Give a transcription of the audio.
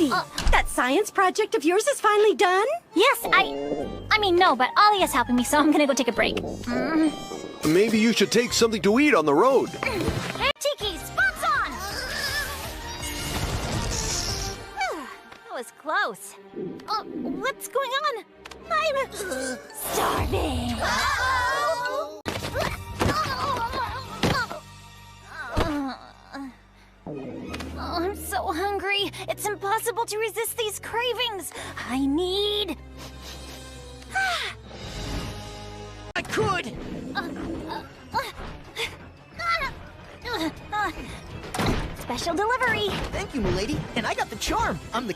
Lady, that science project of yours is finally done? Yes, I mean, no, but Ollie is helping me, so I'm gonna go take a break. Maybe you should take something to eat on the road. Tiki, spots on! That was close. What's going on? I'm starving. I'm so hungry. It's impossible to resist these cravings. I need... I could! Special delivery. Thank you, milady. And I got the charm. I'm the